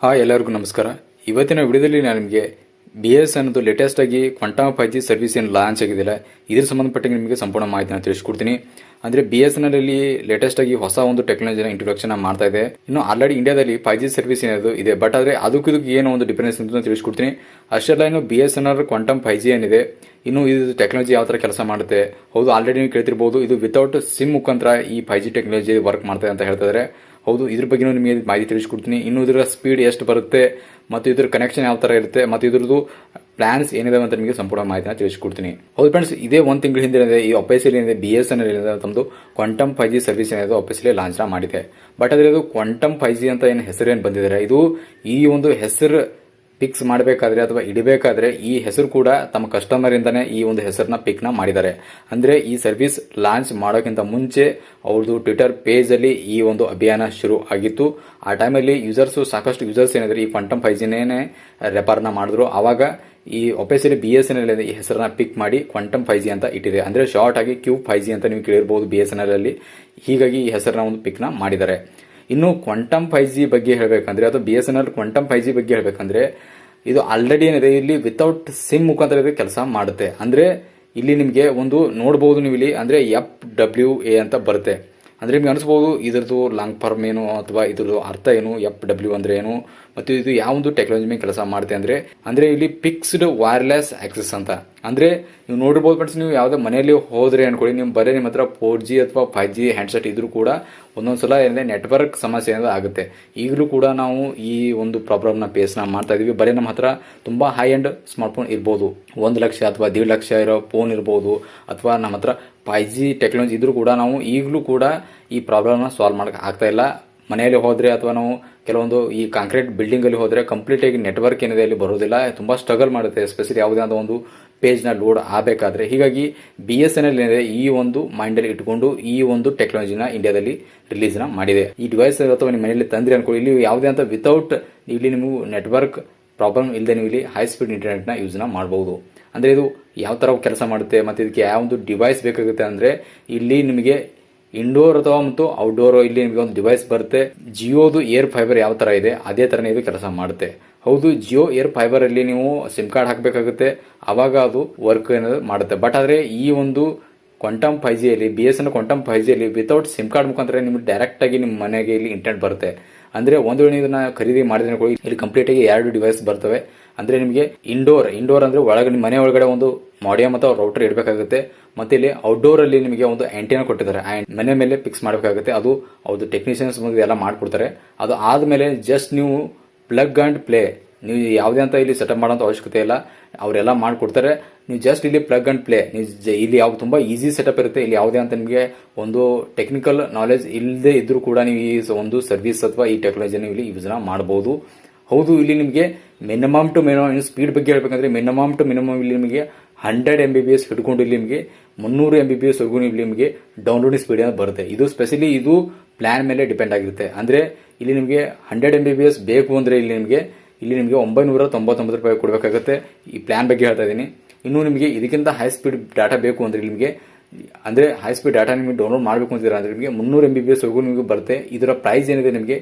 Hi, ಎಲ್ಲರಿಗೂ ನಮಸ್ಕಾರ. ಇವತ್ತಿನ ವಿಡಿಯೋದಲ್ಲಿ ನಾನು ನಿಮಗೆ BS ಅನ್ನೋದು ಲೇಟೆಸ್ಟ್ ಆಗಿ ಕ್ವಾಂಟಮ್ 5G ಸರ್ವಿಸ್ ಏನು ಲಾಂಚ್ ಆಗಿದೆಯಲ್ಲ, ಇದ್ರ ಸಂಬಂಧಪಟ್ಟ ನಿಮಗೆ ಸಂಪೂರ್ಣ ಮಾಹಿತಿನ ತಿಳಿಸ್ಕೊಡ್ತೀನಿ. ಅಂದ್ರೆ BSNL ಅಲ್ಲಿ ಲೇಟೆಸ್ಟ್ ಆಗಿ ಹೊಸ ಒಂದು ಟೆಕ್ನಾಲಜಿನ ಇಂಟ್ರೊಡಕ್ಷನ್ ಮಾಡ್ತಾ ಇದೆ. ಇನ್ನು ಆಲ್ರೆಡಿ ಇಂಡಿಯಾದಲ್ಲಿ 5G ಸರ್ವಿಸ್ ಏನಾದ್ರು ಇದೆ, ಬಟ್ ಆದ್ರೆ ಅದಕ್ಕೂ ಏನೋ ಒಂದು ಡಿಫರೆನ್ಸ್ ಅಂತ ತಿಳಿಸ್ಕೊಡ್ತೀನಿ. ಅಷ್ಟೆಲ್ಲ ಇನ್ನು BSNL ಕ್ವಾಂಟಮ್ 5G ಏನಿದೆ, ಇನ್ನು ಇದು ಟೆಕ್ನಾಲಜಿ ಯಾವ ತರ ಕೆಲಸ ಮಾಡುತ್ತೆ. ಹೌದು, ಆಲ್ರೆಡಿ ನೀವು ಕೇಳ್ತಿರ್ಬೋದು, ಇದು ವಿತೌಟ್ ಸಿಮ್ ಮುಖಾಂತರ ಈ 5G ಟೆಕ್ನಾಲಜಿ ವರ್ಕ್ ಮಾಡ್ತಾರೆ ಅಂತ ಹೇಳ್ತಾ ಇದ್ದಾರೆ. ಹೌದು, ಇದ್ರ ಬಗ್ಗೆ ನಿಮಗೆ ಮಾಹಿತಿ ತಿಳಿಸ್ಕೊಡ್ತೀನಿ. ಇನ್ನು ಇದರ ಸ್ಪೀಡ್ ಎಷ್ಟು ಬರುತ್ತೆ ಮತ್ತು ಇದ್ರ ಕನೆಕ್ಷನ್ ಯಾವ ತರ ಇರುತ್ತೆ ಮತ್ತು ಇದ್ರದ್ದು ಪ್ಲಾನ್ಸ್ ಏನಿದೆ ಅಂತ ನಿಮಗೆ ಸಂಪೂರ್ಣ ಮಾಹಿತಿನ ತಿಳಿಸ್ಕೊಡ್ತೀನಿ. ಹೌದು ಫ್ರೆಂಡ್ಸ್, ಇದೇ ಒಂದು ತಿಂಗಳ ಹಿಂದೆ ಈ ಅಫಿಷಿಯಲ್ ಏನಿದೆ BSNL ಏನಿದೆ ತಮ್ಮದು ಕ್ವಾಂಟಮ್ 5G ಸರ್ವಿಸ್ ಏನಿದೆ ಅಫಿಷಿಯಲಿ ಲಾಂಚ್ ಮಾಡಿದೆ. ಬಟ್ ಅದ್ರ ಇದು ಕ್ವಾಂಟಮ್ 5G ಅಂತ ಏನು ಹೆಸರೇನು ಬಂದಿದ್ದಾರೆ, ಇದು ಈ ಒಂದು ಹೆಸರು ಫಿಕ್ಸ್ ಮಾಡಬೇಕಾದ್ರೆ ಅಥವಾ ಇಡಬೇಕಾದ್ರೆ ಈ ಹೆಸರು ಕೂಡ ತಮ್ಮ ಕಸ್ಟಮರ್ ಇಂದಾನೆ ಈ ಒಂದು ಹೆಸರನ್ನ ಪಿಕ್ ಮಾಡಿದ್ದಾರೆ. ಅಂದ್ರೆ ಈ ಸರ್ವಿಸ್ ಲಾಂಚ್ ಮಾಡೋಕ್ಕಿಂತ ಮುಂಚೆ ಅವ್ರದ್ದು ಟ್ವಿಟರ್ ಪೇಜ್ ಅಲ್ಲಿ ಈ ಒಂದು ಅಭಿಯಾನ ಶುರು ಆಗಿತ್ತು. ಆ ಟೈಮಲ್ಲಿ ಸಾಕಷ್ಟು ಯೂಸರ್ಸ್ ಏನಿದ್ರೆ ಈ ಕ್ವಾಂಟಮ್ 5Gನೇ ರೆಫರ್ನ ಮಾಡಿದ್ರು. ಆವಾಗ ಈ ಅಫಿಷಿಯಲಿ BSNL ಈ ಹೆಸರನ್ನ ಪಿಕ್ ಮಾಡಿ ಕ್ವಾಂಟಮ್ 5G ಅಂತ ಇಟ್ಟಿದೆ. ಅಂದ್ರೆ ಶಾರ್ಟ್ ಆಗಿ Q5G ಅಂತ ನೀವು ಕೇಳಿರಬಹುದು BSNL ಅಲ್ಲಿ. ಹೀಗಾಗಿ ಈ ಹೆಸರನ್ನ ಒಂದು ಪಿಕ್ ಮಾಡಿದ್ದಾರೆ. ಇನ್ನು ಕ್ವಾಂಟಮ್ 5G ಬಗ್ಗೆ ಹೇಳಬೇಕಂದ್ರೆ ಅಥವಾ BSNL ಕ್ವಾಂಟಮ್ 5G ಬಗ್ಗೆ ಹೇಳಬೇಕಂದ್ರೆ, ಇದು ಆಲ್ರೆಡಿ ಏನಿದೆ ಇಲ್ಲಿ ವಿತೌಟ್ ಸಿಮ್ ಮುಖಾಂತರ ಕೆಲಸ ಮಾಡುತ್ತೆ. ಅಂದ್ರೆ ಇಲ್ಲಿ ನಿಮಗೆ ಒಂದು ನೋಡಬಹುದು, ನೀವು ಇಲ್ಲಿ ಅಂದ್ರೆ FWA ಅಂತ ಬರುತ್ತೆ. ಅಂದ್ರೆ ನಿಮ್ಗೆ ಅನಿಸಬಹುದು ಇದ್ರದ್ದು ಲಾಂಗ್ ಫಾರ್ಮ್ ಏನು ಅಥವಾ ಇದ್ರದ್ದು ಅರ್ಥ ಏನು, FW ಅಂದ್ರೆ ಏನು ಮತ್ತು ಇದು ಯಾವ ಒಂದು ಟೆಕ್ನಾಲಜಿ ಮೇಲೆ ಕೆಲಸ ಮಾಡುತ್ತೆ ಅಂದ್ರೆ ಇಲ್ಲಿ ಫಿಕ್ಸ್ಡ್ ವೈರ್ಲೆಸ್ ಆಕ್ಸೆಸ್ ಅಂತ. ಅಂದ್ರೆ ನೀವು ನೋಡಿರ್ಬೋದು ಫ್ರೆಂಡ್ಸ್, ನೀವು ಯಾವುದೇ ಮನೆಯಲ್ಲಿ ಹೋದ್ರೆ ಅನ್ಕೊಳ್ಳಿ, ನೀವು ಬರೀ ನಿಮ್ಮ ಹತ್ರ 4G ಅಥವಾ 5G ಹ್ಯಾಂಡ್ಸೆಟ್ ಇದ್ರೂ ಕೂಡ ಒಂದೊಂದ್ಸಲ ಏನಿದೆ ನೆಟ್ವರ್ಕ್ ಸಮಸ್ಯೆ ಏನಾದ್ರು ಆಗುತ್ತೆ. ಈಗಲೂ ಕೂಡ ನಾವು ಈ ಒಂದು ಪ್ರಾಬ್ಲಮ್ನ ಫೇಸ್ ಮಾಡ್ತಾ ಇದೀವಿ. ಬರೀ ನಮ್ಮ ಹತ್ರ ತುಂಬಾ ಹೈ ಎಂಡ್ ಸ್ಮಾರ್ಟ್ ಫೋನ್ ಇರ್ಬೋದು, 1 ಲಕ್ಷ ಅಥವಾ 1.5 ಲಕ್ಷ ಇರೋ ಫೋನ್ ಇರ್ಬೋದು, ಅಥವಾ ನಮ್ಮ ಹತ್ರ 5G ಟೆಕ್ನಾಲಜಿ ಇದ್ರೂ ಕೂಡ ನಾವು ಈಗಲೂ ಕೂಡ ಈ ಪ್ರಾಬ್ಲಮ್ನ ಸಾಲ್ವ್ ಮಾಡಕ್ಕೆ ಆಗ್ತಾ ಇಲ್ಲ. ಮನೆಯಲ್ಲಿ ಹೋದ್ರೆ ಅಥವಾ ನಾವು ಕೆಲವೊಂದು ಈ ಕಾಂಕ್ರೀಟ್ ಬಿಲ್ಡಿಂಗ್ ಅಲ್ಲಿ ಹೋದ್ರೆ ಕಂಪ್ಲೀಟ್ ಆಗಿ ನೆಟ್ವರ್ಕ್ ಏನಿದೆ ಅಲ್ಲಿ ಬರೋದಿಲ್ಲ, ತುಂಬಾ ಸ್ಟ್ರಗಲ್ ಮಾಡುತ್ತೆ, ಎಸ್ಪೆಷಲಿ ಯಾವುದೇ ಆದ ಒಂದು ಪೇಜ್ ನ ಲೋಡ್ ಆಗಬೇಕಾದ್ರೆ. ಹೀಗಾಗಿ BSNL ಏನಿದೆ ಈ ಒಂದು ಮೈಂಡ್ ಅಲ್ಲಿ ಇಟ್ಕೊಂಡು ಈ ಒಂದು ಟೆಕ್ನಾಲಜಿನ ಇಂಡಿಯಾದಲ್ಲಿ ರಿಲೀಸ್ ಮಾಡಿದೆ. ಈ ಡಿವೈಸ್ ಅಥವಾ ನಿಮ್ಮ ಮನೆಯಲ್ಲಿ ತಂದ್ರೆ ಅನ್ಕೊಳ್ಳಿ, ಇಲ್ಲಿ ಯಾವುದೇ ಅಂತ ವಿತೌಟ್ ಇಲ್ಲಿ ನೀವು ನೆಟ್ವರ್ಕ್ ಪ್ರಾಬ್ಲಮ್ ಇಲ್ಲದೆ ನೀವು ಇಲ್ಲಿ ಹೈ ಸ್ಪೀಡ್ ಇಂಟರ್ನೆಟ್ ನ ಯೂಸ್ ಮಾಡಬಹುದು. ಅಂದ್ರೆ ಇದು ಯಾವ ತರ ಕೆಲಸ ಮಾಡುತ್ತೆ ಮತ್ತೆ ಇದಕ್ಕೆ ಯಾವ ಒಂದು ಡಿವೈಸ್ ಬೇಕಾಗುತ್ತೆ ಅಂದ್ರೆ, ಇಲ್ಲಿ ನಿಮಗೆ ಇಂಡೋರ್ ಅಥವಾ ಮತ್ತು ಔಟ್ಡೋರ್ ಇಲ್ಲಿ ನಿಮಗೆ ಒಂದು ಡಿವೈಸ್ ಬರುತ್ತೆ. ಜಿಯೋದು ಏರ್ ಫೈಬರ್ ಯಾವ ತರ ಇದೆ ಅದೇ ತರನೇ ಇದು ಕೆಲಸ ಮಾಡುತ್ತೆ. ಹೌದು, ಜಿಯೋ ಏರ್ ಫೈಬರ್ ಅಲ್ಲಿ ನೀವು ಸಿಮ್ ಕಾರ್ಡ್ ಹಾಕಬೇಕಾಗುತ್ತೆ, ಅವಾಗ ಅದು ವರ್ಕ್ ಏನಾದ್ರು ಮಾಡುತ್ತೆ. ಬಟ್ ಆದ್ರೆ ಈ ಒಂದು ಕ್ವಾಂಟಮ್ 5G ಅಲ್ಲಿ BSNL ಕ್ವಾಂಟಮ್ 5G ಅಲ್ಲಿ ವಿತೌಟ್ ಸಿಮ್ ಕಾರ್ಡ್ ಮುಖಾಂತರ ನಿಮ್ಗೆ ಡೈರೆಕ್ಟ್ ಆಗಿ ನಿಮ್ಮ ಮನೆಗೆ ಇಲ್ಲಿ ಇಂಟರ್ನೆಟ್ ಬರುತ್ತೆ. ಅಂದ್ರೆ ಒಂದು ವೇಳೆ ಇದನ್ನ ಖರೀದಿ ಮಾಡಿದ್ರೆ ಇಲ್ಲಿ ಕಂಪ್ಲೀಟ್ ಆಗಿ 2 ಡಿವೈಸ್ ಬರ್ತವೆ. ಅಂದ್ರೆ ನಿಮಗೆ ಇಂಡೋರ್ ಅಂದ್ರೆ ಒಳಗೆ ನಿಮ್ಮ ಮನೆ ಒಳಗಡೆ ಒಂದು ಮಾಡಿಯಮ್ ಅಥವಾ ರೌಟರ್ ಇಡಬೇಕಾಗುತ್ತೆ. ಮತ್ತೆ ಇಲ್ಲಿ ಔಟ್ಡೋರ್ ಅಲ್ಲಿ ನಿಮಗೆ ಒಂದು ಆಂಟಿನಾ ಕೊಟ್ಟಿದ್ದಾರೆ, ಮನೆ ಮೇಲೆ ಫಿಕ್ಸ್ ಮಾಡಬೇಕಾಗುತ್ತೆ. ಅದು ಅವ್ರದ್ದು ಟೆಕ್ನಿಷಿಯನ್ಸ್ ಎಲ್ಲ ಮಾಡ್ಕೊಡ್ತಾರೆ. ಅದು ಆದ್ಮೇಲೆ ಜಸ್ಟ್ ನೀವು ಪ್ಲಗ್ ಅಂಡ್ ಪ್ಲೇ, ನೀವು ಯಾವುದೇ ಅಂತ ಇಲ್ಲಿ ಸೆಟಪ್ ಮಾಡೋಂಥ ಅವಶ್ಯಕತೆ ಇಲ್ಲ, ಅವರೆಲ್ಲ ಮಾಡ್ಕೊಡ್ತಾರೆ. ನೀವು ಜಸ್ಟ್ ಇಲ್ಲಿ ಪ್ಲಗ್ ಅಂಡ್ ಪ್ಲೇ, ಇಲ್ಲಿ ಯಾವ ತುಂಬಾ ಈಸಿ ಸೆಟಪ್ ಇರುತ್ತೆ. ಇಲ್ಲಿ ಯಾವುದೇ ಅಂತ ನಿಮಗೆ ಒಂದು ಟೆಕ್ನಿಕಲ್ ನಾಲೆಜ್ ಇಲ್ಲದೆ ಇದ್ರೂ ಕೂಡ ನೀವು ಈ ಒಂದು ಸರ್ವಿಸ್ ಅಥವಾ ಈ ಟೆಕ್ನಾಲಜಿನ ಇಲ್ಲಿ ಯೂಸ್ ಮಾಡಬಹುದು. ಹೌದು, ಇಲ್ಲಿ ನಿಮಗೆ ಮಿನಿಮಮ್ ಟು ಮಿನಿಮಮ್ ಸ್ಪೀಡ್ ಬಗ್ಗೆ ಹೇಳ್ಬೇಕಂದ್ರೆ ಮಿನಿಮಮ್ ಟು ಮಿನಿಮಮ್ ಇಲ್ಲಿ ನಿಮಗೆ 100 MBPS ಹಿಡ್ಕೊಂಡು ಇಲ್ಲಿ ನಿಮಗೆ 300 MBPS ವರೆಗೂ ಇಲ್ಲಿ ನಿಮಗೆ ಡೌನ್ಲೋಡಿಂಗ್ ಸ್ಪೀಡ್ ಬರುತ್ತೆ. ಇದು ಸ್ಪೆಷಲಿ ಇದು ಪ್ಲಾನ್ ಮೇಲೆ ಡಿಪೆಂಡ್ ಆಗಿರುತ್ತೆ. ಅಂದ್ರೆ ಇಲ್ಲಿ ನಿಮಗೆ 100 MBPS ಬೇಕು ಅಂದ್ರೆ ಇಲ್ಲಿ ನಿಮಗೆ 999 ರೂಪಾಯಿ ಕೊಡಬೇಕಾಗುತ್ತೆ. ಈ ಪ್ಲಾನ್ ಬಗ್ಗೆ ಹೇಳ್ತಾ ಇದ್ದೀನಿ. ಇನ್ನು ನಿಮಗೆ ಇದಕ್ಕಿಂತ ಹೈ ಸ್ಪೀಡ್ ಡಾಟಾ ಬೇಕು ಅಂದ್ರೆ ನಿಮಗೆ ಅಂದ್ರೆ ಹೈ ಸ್ಪೀಡ್ ಡಾಟಾ ನಿಮಗೆ ಡೌನ್ಲೋಡ್ ಮಾಡಬೇಕು ಅಂತೀರಾ ಅಂದ್ರೆ ನಿಮಗೆ 300 MBPS ವರೆಗೂ ನಿಮಗೆ ಬರುತ್ತೆ. ಇದರ ಪ್ರೈಸ್ ಏನಿದೆ ನಿಮಗೆ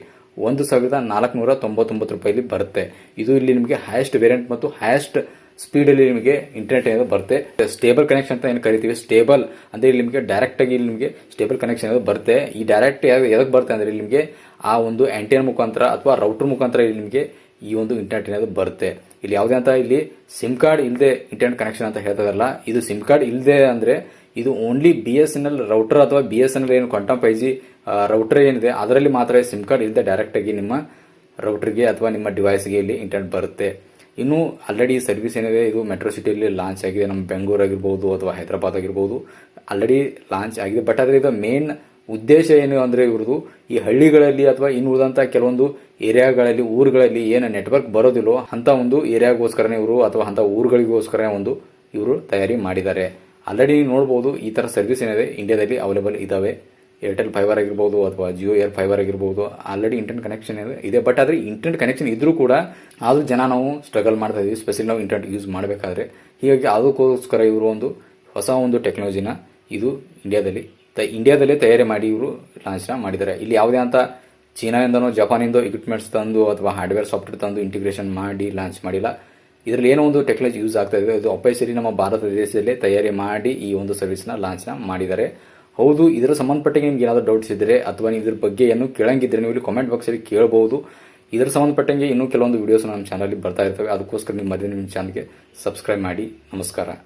1499 ರೂಪಾಯಿ ಬರುತ್ತೆ. ಇದು ಇಲ್ಲಿ ನಿಮಗೆ ಹೈಯೆಸ್ಟ್ ವೇರಿಯಂಟ್ ಮತ್ತು ಹೈಯೆಸ್ಟ್ ಸ್ಪೀಡ್ ಅಲ್ಲಿ ನಿಮಗೆ ಇಂಟರ್ನೆಟ್ ಏನಾದ್ರು ಬರುತ್ತೆ. ಸ್ಟೇಬಲ್ ಕನೆಕ್ಷನ್ ಅಂತ ಏನು ಕರಿತೀವಿ, ಸ್ಟೇಬಲ್ ಅಂದ್ರೆ ಇಲ್ಲಿ ನಿಮಗೆ ಡೈರೆಕ್ಟ್ ಆಗಿ ಇಲ್ಲಿ ನಿಮಗೆ ಸ್ಟೇಬಲ್ ಕನೆಕ್ಷನ್ ಏನಾದ್ರು ಬರುತ್ತೆ. ಈ ಡೈರೆಕ್ಟ್ ಯಾವ್ದಕ್ಕೆ ಬರುತ್ತೆ ಅಂದ್ರೆ ಇಲ್ಲಿ ನಿಮಗೆ ಆ ಒಂದು ಆಂಟಿನಾ ಮುಖಾಂತರ ಅಥವಾ ರೌಟರ್ ಮುಖಾಂತರ ಇಲ್ಲಿ ನಿಮಗೆ ಈ ಒಂದು ಇಂಟರ್ನೆಟ್ ಏನಾದ್ರು ಬರುತ್ತೆ. ಇಲ್ಲಿ ಯಾವುದೇ ಅಂತ ಇಲ್ಲಿ ಸಿಮ್ ಕಾರ್ಡ್ ಇಲ್ಲದೆ ಇಂಟರ್ನೆಟ್ ಕನೆಕ್ಷನ್ ಅಂತ ಹೇಳ್ತಾರಲ್ಲ, ಇದು ಸಿಮ್ ಕಾರ್ಡ್ ಇಲ್ಲದೆ ಅಂದ್ರೆ ಇದು ಓನ್ಲಿ BSNL ರೌಟರ್ ಅಥವಾ BSNL ಏನು ಕ್ವಾಂಟಮ್ 5G ರೌಟರ್ ಏನಿದೆ ಅದರಲ್ಲಿ ಮಾತ್ರ ಸಿಮ್ ಕಾರ್ಡ್ ಇಲ್ಲದೆ ಡೈರೆಕ್ಟ್ ಆಗಿ ನಿಮ್ಮ ರೌಟರ್ಗೆ ಅಥವಾ ನಿಮ್ಮ ಡಿವೈಸ್ಗೆ ಇಲ್ಲಿ ಇಂಟರ್ನೆಟ್ ಬರುತ್ತೆ. ಇನ್ನು ಆಲ್ರೆಡಿ ಈ ಸರ್ವಿಸ್ ಏನಿದೆ ಇದು ಮೆಟ್ರೋ ಸಿಟಿಯಲ್ಲಿ ಲಾಂಚ್ ಆಗಿದೆ. ನಮ್ಮ ಬೆಂಗಳೂರು ಆಗಿರ್ಬೋದು ಅಥವಾ ಹೈದರಾಬಾದ್ ಆಗಿರ್ಬೋದು ಆಲ್ರೆಡಿ ಲಾಂಚ್ ಆಗಿದೆ. ಬಟ್ ಆದ್ರೆ ಇದು ಮೇನ್ ಉದ್ದೇಶ ಏನು ಅಂದ್ರೆ ಇವ್ರದ್ದು ಈ ಹಳ್ಳಿಗಳಲ್ಲಿ ಅಥವಾ ಇನ್ನು ಉಳಿದಂತ ಕೆಲವೊಂದು ಏರಿಯಾಗಳಲ್ಲಿ ಊರುಗಳಲ್ಲಿ ಏನು ನೆಟ್ವರ್ಕ್ ಬರೋದಿಲ್ಲೋ ಅಂತ ಒಂದು ಏರಿಯಾಗೋಸ್ಕರನೇ ಇವರು ಅಥವಾ ಅಂತ ಊರುಗಳಿಗೋಸ್ಕರ ಒಂದು ಇವರು ತಯಾರಿ ಮಾಡಿದ್ದಾರೆ. ಆಲ್ರೆಡಿ ನೀವು ನೋಡಬಹುದು ಈ ತರ ಸರ್ವಿಸ್ ಏನಿದೆ ಇಂಡಿಯಾದಲ್ಲಿ ಅವೈಲೇಬಲ್ ಇದಾವೆ. ಏರ್ಟೆಲ್ ಫೈಬರ್ ಆಗಿರ್ಬೋದು ಅಥವಾ ಜಿಯೋ ಏರ್ ಫೈಬರ್ ಆಗಿರ್ಬೋದು ಆಲ್ರೆಡಿ ಇಂಟರ್ನೆಟ್ ಕನೆಕ್ಷನ್ ಇದೆ. ಬಟ್ ಆದ್ರೆ ಇಂಟರ್ನೆಟ್ ಕನೆಕ್ಷನ್ ಇದ್ರೂ ಕೂಡ ಆದ್ರೂ ಜನ ನಾವು ಸ್ಟ್ರಗಲ್ ಮಾಡ್ತಾ ಇದೀವಿ, ಸ್ಪೆಷಲಿ ನಾವು ಇಂಟರ್ನೆಟ್ ಯೂಸ್ ಮಾಡಬೇಕಾದ್ರೆ. ಹೀಗಾಗಿ ಅದಕ್ಕೋಸ್ಕರ ಇವರು ಒಂದು ಹೊಸ ಒಂದು ಟೆಕ್ನಾಲಜಿನ ಇದು ಇಂಡಿಯಾದಲ್ಲೇ ತಯಾರಿ ಮಾಡಿ ಇವರು ಲಾಂಚ್ ಮಾಡಿದ್ದಾರೆ. ಇಲ್ಲಿ ಯಾವುದೇ ಅಂತ ಚೀನಾದಿಂದನೋ ಜಪಾನಿಂದೋ ಇಕ್ವಿಪ್ಮೆಂಟ್ಸ್ ತಂದು ಅಥವಾ ಹಾರ್ಡ್ವೇರ್ ಸಾಫ್ಟ್ವೇರ್ ತಂದು ಇಂಟಿಗ್ರೇಷನ್ ಮಾಡಿ ಲಾಂಚ್ ಮಾಡಿಲ್ಲ. ಇದರಲ್ಲಿ ಏನೋ ಒಂದು ಟೆಕ್ನಾಲಜಿ ಯೂಸ್ ಆಗ್ತಾ ಇದೆ. ಇದು ಅಫಿಷಿಯಲಿ ನಮ್ಮ ಭಾರತ ದೇಶದಲ್ಲೇ ತಯಾರಿ ಮಾಡಿ ಈ ಒಂದು ಸರ್ವಿಸ್ನ ಲಾಂಚ್ನ ಮಾಡಿದ್ದಾರೆ. ಹೌದು, ಇದರ ಸಂಬಂಧಪಟ್ಟ ನಿಮ್ಗೆ ಏನಾದರೂ ಡೌಟ್ಸ್ ಇದ್ದರೆ ಅಥವಾ ನೀವು ಇದ್ರ ಬಗ್ಗೆ ಏನು ಕೇಳಂಗಿದ್ರೆ ನೀವು ಇಲ್ಲಿ ಕಾಮೆಂಟ್ ಬಾಕ್ಸಲ್ಲಿ ಕೇಳಬಹುದು. ಇದರ ಸಂಬಂಧಪಟ್ಟಂಗೆ ಇನ್ನೂ ಕೆಲವೊಂದು ವಿಡಿಯೋಸ್ ನಮ್ಮ ಚಾನಲ್ ಬರ್ತಾ ಇರ್ತವೆ. ಅದಕ್ಕೋಸ್ಕರ ನಿಮ್ಮ ಚಾನಲ್ಗೆ ಸಬ್ಸ್ಕ್ರೈಬ್ ಮಾಡಿ. ನಮಸ್ಕಾರ.